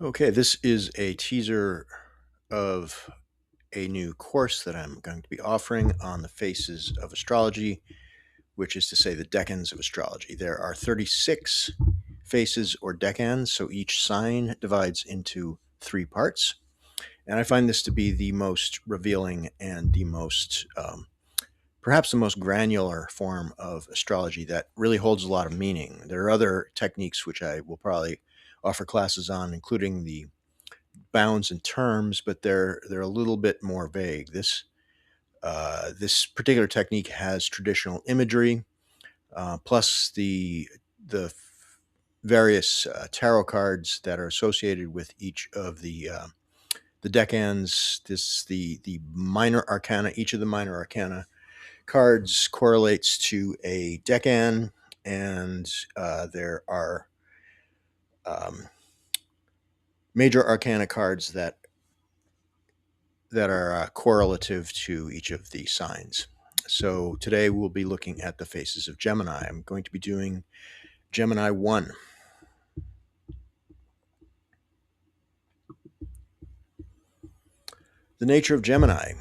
Okay, this is a teaser of a new course that I'm going to be offering on the faces of astrology, which is to say the decans of astrology. There are 36 faces or decans, so each sign divides into three parts. And I find this to be the most revealing and the most, perhaps the most granular form of astrology that really holds a lot of meaning. There are other techniques which I will probably offer classes on, including the bounds and terms, but they're a little bit more vague. This particular technique has traditional imagery, plus the various tarot cards that are associated with each of the decans. The minor arcana. Each of the minor arcana cards correlates to a decan, and there are um, major arcana cards that are correlative to each of the signs. So today we'll be looking at the faces of Gemini. I'm going to be doing Gemini 1. The nature of Gemini.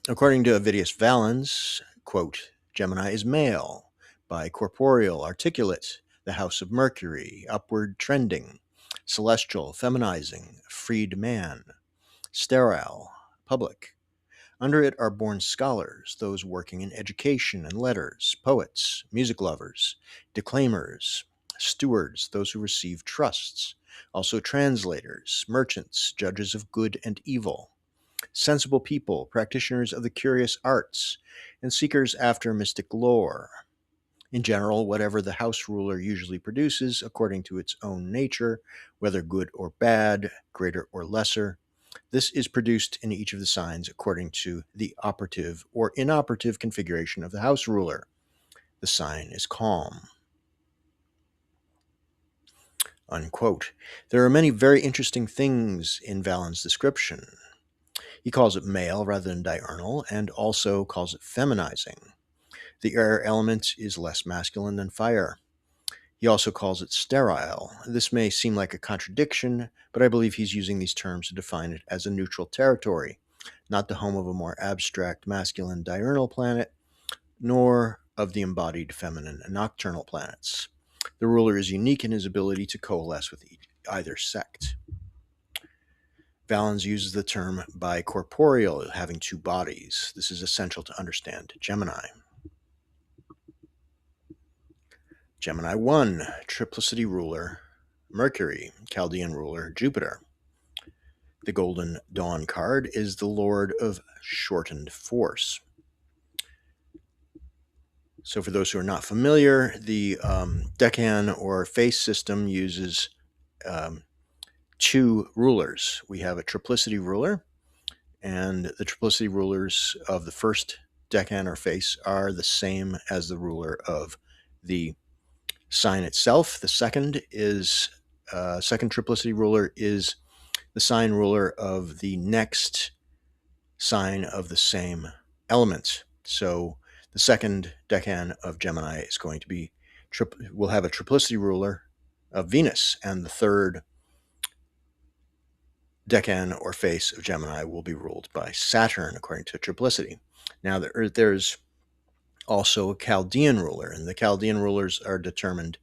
According to Avidius Valens, quote, Gemini is male, bicorporeal, articulate, the house of Mercury, upward trending, celestial, feminizing, freed man, sterile, public. Under it are born scholars, those working in education and letters, poets, music lovers, declaimers, stewards, those who receive trusts, also translators, merchants, judges of good and evil, sensible people, practitioners of the curious arts, and seekers after mystic lore. In general, whatever the house ruler usually produces according to its own nature, whether good or bad, greater or lesser, this is produced in each of the signs according to the operative or inoperative configuration of the house ruler. The sign is calm. Unquote. There are many very interesting things in Valens' description. He calls it male rather than diurnal, and also calls it feminizing. The air element is less masculine than fire. He also calls it sterile. This may seem like a contradiction, but I believe he's using these terms to define it as a neutral territory, not the home of a more abstract masculine diurnal planet, nor of the embodied feminine nocturnal planets. The ruler is unique in his ability to coalesce with either sect. Valens uses the term bicorporeal, having two bodies. This is essential to understand Gemini. Gemini 1, triplicity ruler, Mercury, Chaldean ruler, Jupiter. The Golden Dawn card is the Lord of Shortened Force. So for those who are not familiar, the decan or face system uses two rulers. We have a triplicity ruler, and the triplicity rulers of the first decan or face are the same as the ruler of the sign itself. The second triplicity ruler is the sign ruler of the next sign of the same element. So the second decan of Gemini is going to be will have a triplicity ruler of Venus, and the third decan or face of Gemini will be ruled by Saturn, according to triplicity. Now there's also a Chaldean ruler, and the Chaldean rulers are determined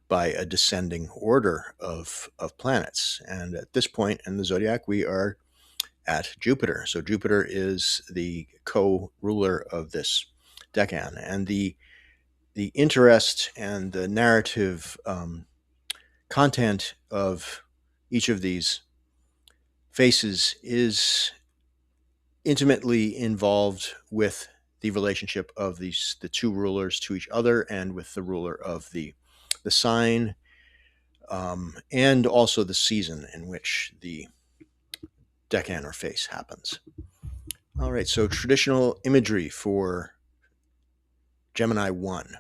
by a descending order of planets. And at this point in the zodiac, we are at Jupiter. So Jupiter is the co-ruler of this decan. And the interest and the narrative content of each of these faces is intimately involved with the relationship of the two rulers to each other and with the ruler of the sign, and also the season in which the decan or face happens. All right, so traditional imagery for Gemini 1.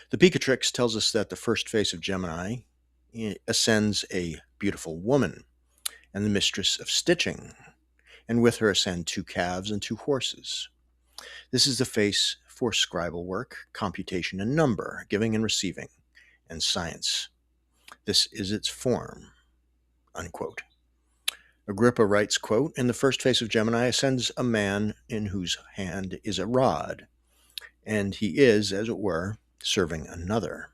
The Picatrix tells us that the first face of Gemini ascends a beautiful woman and the mistress of stitching, and with her ascend two calves and two horses. This is the face for scribal work, computation and number, giving and receiving, and science. This is its form, unquote. Agrippa writes, quote, in the first face of Gemini ascends a man in whose hand is a rod, and he is, as it were, serving another.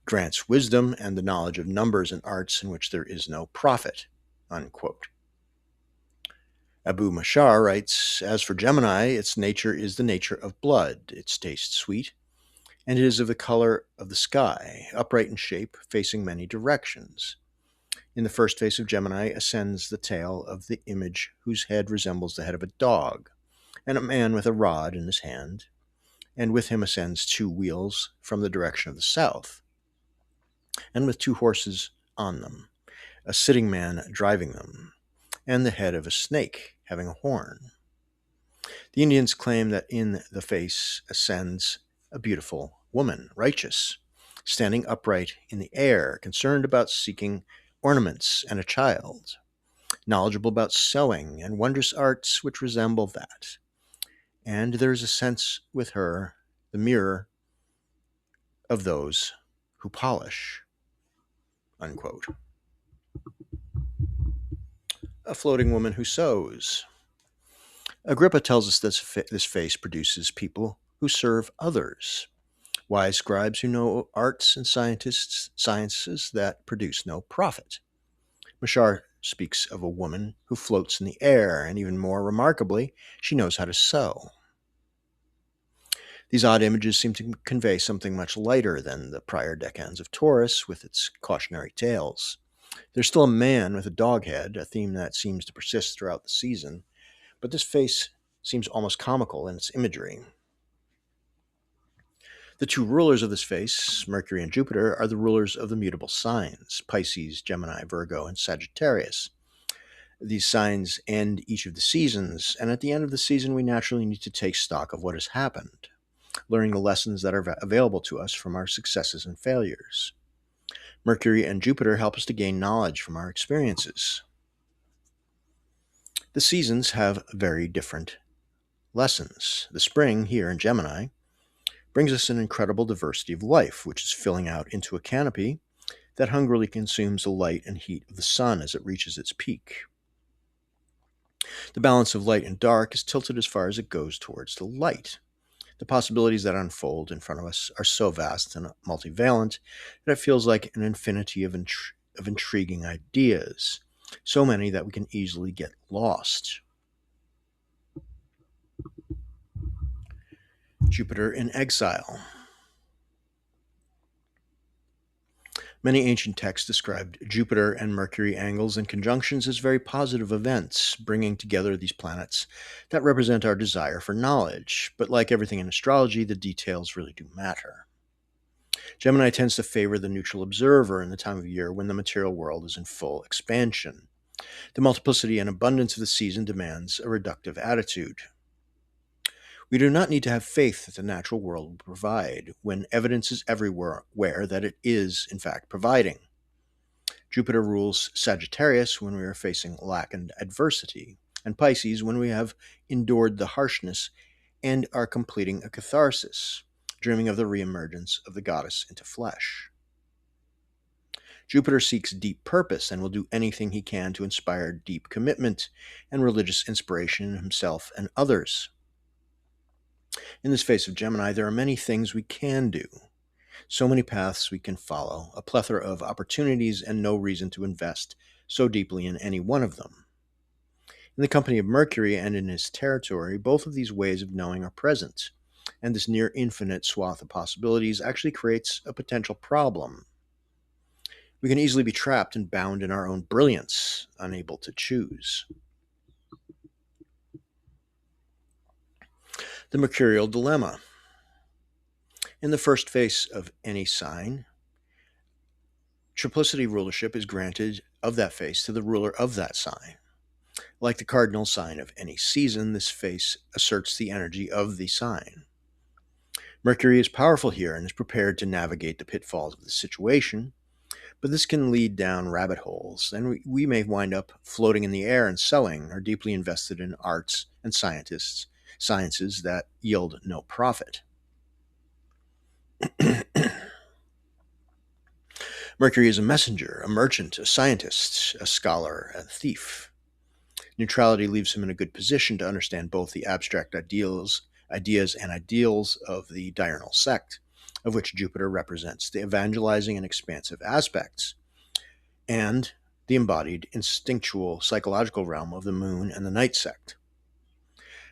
Grants wisdom and the knowledge of numbers and arts in which there is no profit, unquote. Abu Mashar writes, as for Gemini, its nature is the nature of blood. Its taste sweet, and it is of the color of the sky, upright in shape, facing many directions. In the first face of Gemini ascends the tail of the image whose head resembles the head of a dog, and a man with a rod in his hand, and with him ascends two wheels from the direction of the south, and with two horses on them, a sitting man driving them, and the head of a snake having a horn. The Indians claim that in the face ascends a beautiful woman, righteous, standing upright in the air, concerned about seeking ornaments and a child, knowledgeable about sewing and wondrous arts which resemble that. And there is a sense with her, the mirror of those who polish, unquote. A floating woman who sews. Agrippa tells us this face produces people who serve others, wise scribes who know arts and sciences that produce no profit. Mashar speaks of a woman who floats in the air, and even more remarkably, she knows how to sew. These odd images seem to convey something much lighter than the prior decans of Taurus with its cautionary tales. There's still a man with a dog head, a theme that seems to persist throughout the season, but this face seems almost comical in its imagery. The two rulers of this face, Mercury and Jupiter, are the rulers of the mutable signs, Pisces, Gemini, Virgo, and Sagittarius. These signs end each of the seasons, and at the end of the season, we naturally need to take stock of what has happened, learning the lessons that are available to us from our successes and failures. Mercury and Jupiter help us to gain knowledge from our experiences. The seasons have very different lessons. The spring, here in Gemini, brings us an incredible diversity of life, which is filling out into a canopy that hungrily consumes the light and heat of the sun as it reaches its peak. The balance of light and dark is tilted as far as it goes towards the light. The possibilities that unfold in front of us are so vast and multivalent that it feels like an infinity of intriguing ideas, so many that we can easily get lost. Jupiter in exile. Many ancient texts described Jupiter and Mercury angles and conjunctions as very positive events, bringing together these planets that represent our desire for knowledge. But like everything in astrology, the details really do matter. Gemini tends to favor the neutral observer in the time of year when the material world is in full expansion. The multiplicity and abundance of the season demands a reductive attitude. We do not need to have faith that the natural world will provide, when evidence is everywhere that it is, in fact, providing. Jupiter rules Sagittarius when we are facing lack and adversity, and Pisces when we have endured the harshness and are completing a catharsis, dreaming of the reemergence of the goddess into flesh. Jupiter seeks deep purpose and will do anything he can to inspire deep commitment and religious inspiration in himself and others. In this face of Gemini, there are many things we can do, so many paths we can follow, a plethora of opportunities, and no reason to invest so deeply in any one of them. In the company of Mercury and in his territory, both of these ways of knowing are present, and this near infinite swath of possibilities actually creates a potential problem. We can easily be trapped and bound in our own brilliance, unable to choose. The Mercurial Dilemma. In the first face of any sign, triplicity rulership is granted of that face to the ruler of that sign. Like the cardinal sign of any season, this face asserts the energy of the sign. Mercury is powerful here and is prepared to navigate the pitfalls of the situation, but this can lead down rabbit holes, and we may wind up floating in the air and sewing, or deeply invested in arts and sciences that yield no profit. Mercury is a messenger, a merchant, a scientist, a scholar, a thief. Neutrality leaves him in a good position to understand both the abstract ideas and ideals of the diurnal sect, of which Jupiter represents the evangelizing and expansive aspects, and the embodied instinctual psychological realm of the moon and the night sect.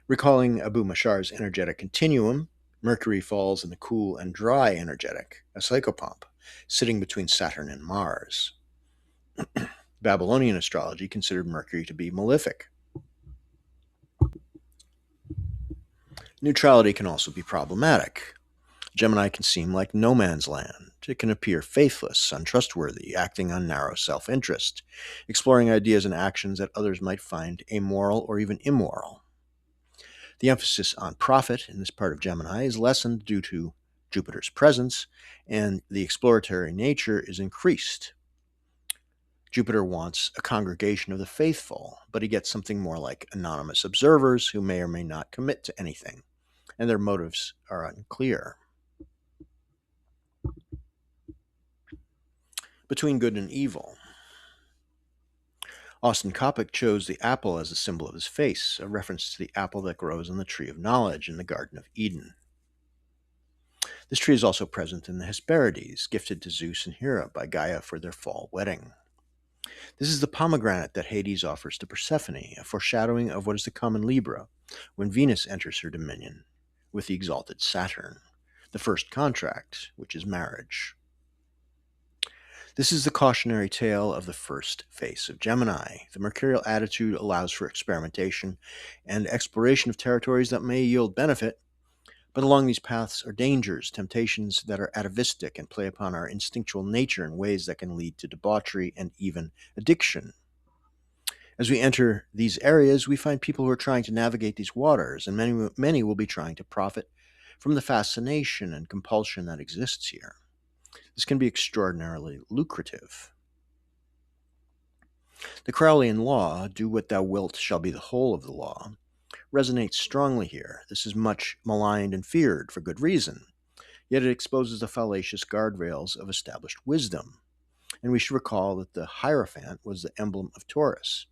Recalling Abu Mashar's energetic continuum, Mercury falls in the cool and dry energetic, a psychopomp, sitting between Saturn and Mars. Babylonian astrology considered Mercury to be malefic. Neutrality can also be problematic. Gemini can seem like no man's land. It can appear faithless, untrustworthy, acting on narrow self interest, exploring ideas and actions that others might find amoral or even immoral. The emphasis on profit in this part of Gemini is lessened due to Jupiter's presence, and the exploratory nature is increased. Jupiter wants a congregation of the faithful, but he gets something more like anonymous observers who may or may not commit to anything, and their motives are unclear. Between good and evil. Austin Coppock chose the apple as a symbol of his face, a reference to the apple that grows on the tree of knowledge in the Garden of Eden. This tree is also present in the Hesperides, gifted to Zeus and Hera by Gaia for their fall wedding. This is the pomegranate that Hades offers to Persephone, a foreshadowing of what is to come in Libra, when Venus enters her dominion with the exalted Saturn, the first contract, which is marriage. This is the cautionary tale of the first face of Gemini. The mercurial attitude allows for experimentation and exploration of territories that may yield benefit, but along these paths are dangers, temptations that are atavistic and play upon our instinctual nature in ways that can lead to debauchery and even addiction. As we enter these areas, we find people who are trying to navigate these waters, and many will be trying to profit from the fascination and compulsion that exists here. This can be extraordinarily lucrative. The Crowleyan law, do what thou wilt shall be the whole of the law, resonates strongly here. This is much maligned and feared for good reason, yet it exposes the fallacious guardrails of established wisdom. And we should recall that the Hierophant was the emblem of Taurus.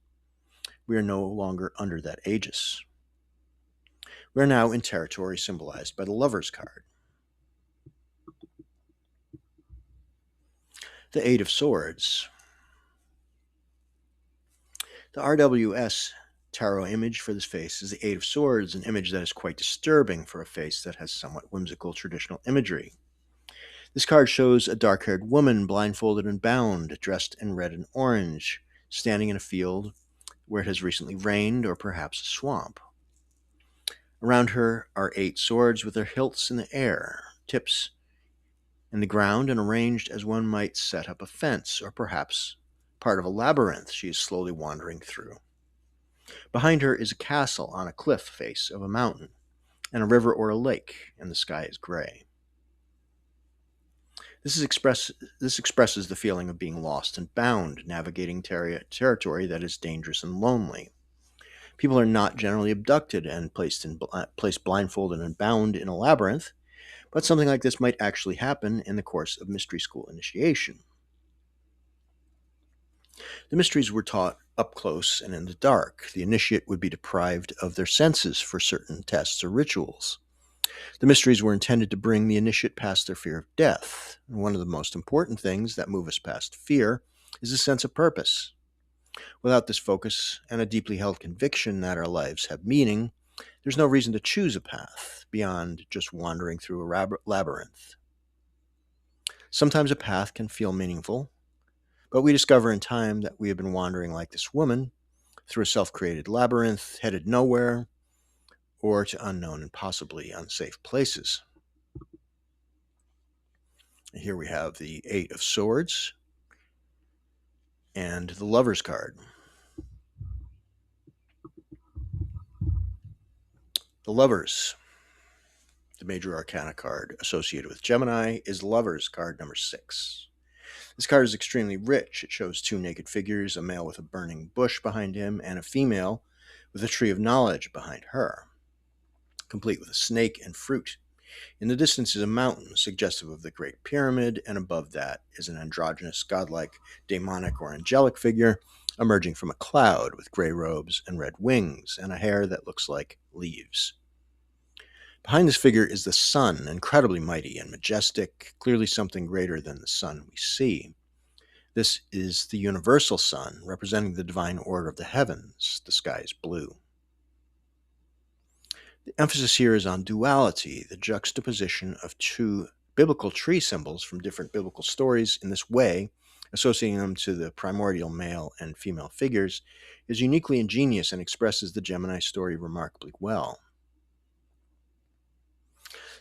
We are no longer under that aegis. We are now in territory symbolized by the Lover's card. The Eight of Swords. The RWS tarot image for this face is the Eight of Swords, an image that is quite disturbing for a face that has somewhat whimsical traditional imagery. This card shows a dark-haired woman, blindfolded and bound, dressed in red and orange, standing in a field where it has recently rained or perhaps a swamp. Around her are 8 swords with their hilts in the air, tips in the ground, and arranged as one might set up a fence or perhaps part of a labyrinth she is slowly wandering through. Behind her is a castle on a cliff face of a mountain, and a river or a lake, and the sky is gray. This expresses the feeling of being lost and bound, navigating territory that is dangerous and lonely. People are not generally abducted and placed blindfolded and bound in a labyrinth, but something like this might actually happen in the course of mystery school initiation. The mysteries were taught up close and in the dark. The initiate would be deprived of their senses for certain tests or rituals. The mysteries were intended to bring the initiate past their fear of death. And one of the most important things that move us past fear is a sense of purpose. Without this focus and a deeply held conviction that our lives have meaning, there's no reason to choose a path beyond just wandering through a labyrinth. Sometimes a path can feel meaningful, but we discover in time that we have been wandering like this woman through a self-created labyrinth, headed nowhere, or to unknown and possibly unsafe places. Here we have the Eight of Swords and the Lover's card. The Lovers, the major arcana card associated with Gemini, is Lovers card number 6. This card is extremely rich. It shows 2 naked figures, a male with a burning bush behind him and a female with a tree of knowledge behind her, complete with a snake and fruit. In the distance is a mountain, suggestive of the Great Pyramid, and above that is an androgynous, godlike, demonic, or angelic figure emerging from a cloud with gray robes and red wings and a hair that looks like leaves. Behind this figure is the sun, incredibly mighty and majestic, clearly something greater than the sun we see. This is the universal sun, representing the divine order of the heavens. The sky is blue. The emphasis here is on duality, the juxtaposition of two biblical tree symbols from different biblical stories in this way, associating them to the primordial male and female figures, is uniquely ingenious and expresses the Gemini story remarkably well.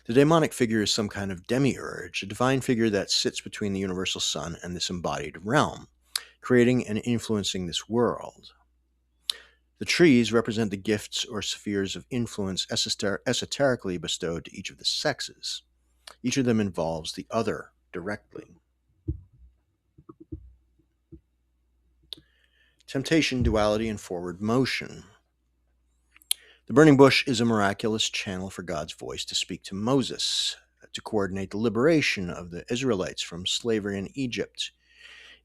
The demonic figure is some kind of demiurge, a divine figure that sits between the universal sun and this embodied realm, creating and influencing this world. The trees represent the gifts or spheres of influence esoterically bestowed to each of the sexes. Each of them involves the other directly. Temptation, duality, and forward motion. The burning bush is a miraculous channel for God's voice to speak to Moses, to coordinate the liberation of the Israelites from slavery in Egypt.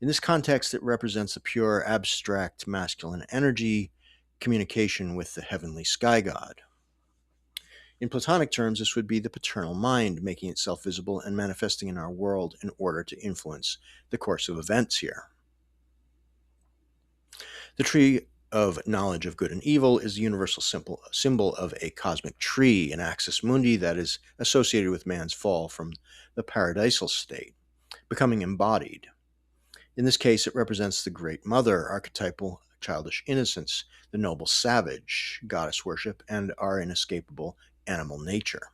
In this context, it represents the pure, abstract, masculine energy, communication with the heavenly sky god. In Platonic terms, this would be the paternal mind, making itself visible and manifesting in our world in order to influence the course of events here. The tree of knowledge of good and evil is the universal symbol of a cosmic tree, an axis mundi that is associated with man's fall from the paradisal state, becoming embodied. In this case, it represents the Great Mother, archetypal childish innocence, the noble savage, goddess worship, and our inescapable animal nature.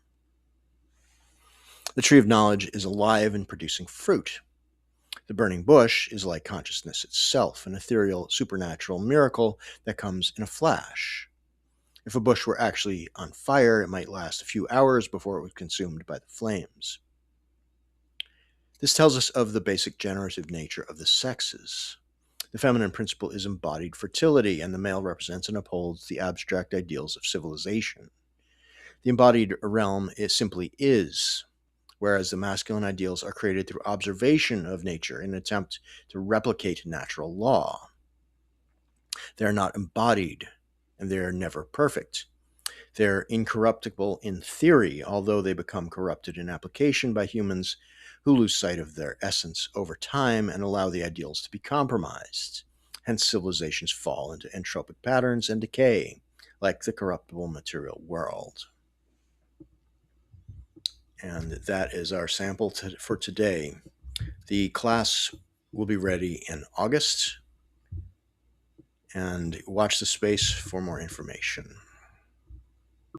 The tree of knowledge is alive and producing fruit. The burning bush is like consciousness itself, an ethereal, supernatural miracle that comes in a flash. If a bush were actually on fire, it might last a few hours before it was consumed by the flames. This tells us of the basic generative nature of the sexes. The feminine principle is embodied fertility, and the male represents and upholds the abstract ideals of civilization. The embodied realm simply is, whereas the masculine ideals are created through observation of nature in an attempt to replicate natural law. They are not embodied, and they are never perfect. They're incorruptible in theory, although they become corrupted in application by humans who lose sight of their essence over time and allow the ideals to be compromised. Hence, civilizations fall into entropic patterns and decay, like the corruptible material world. And that is our sample for today. The class will be ready in August, and watch the space for more information.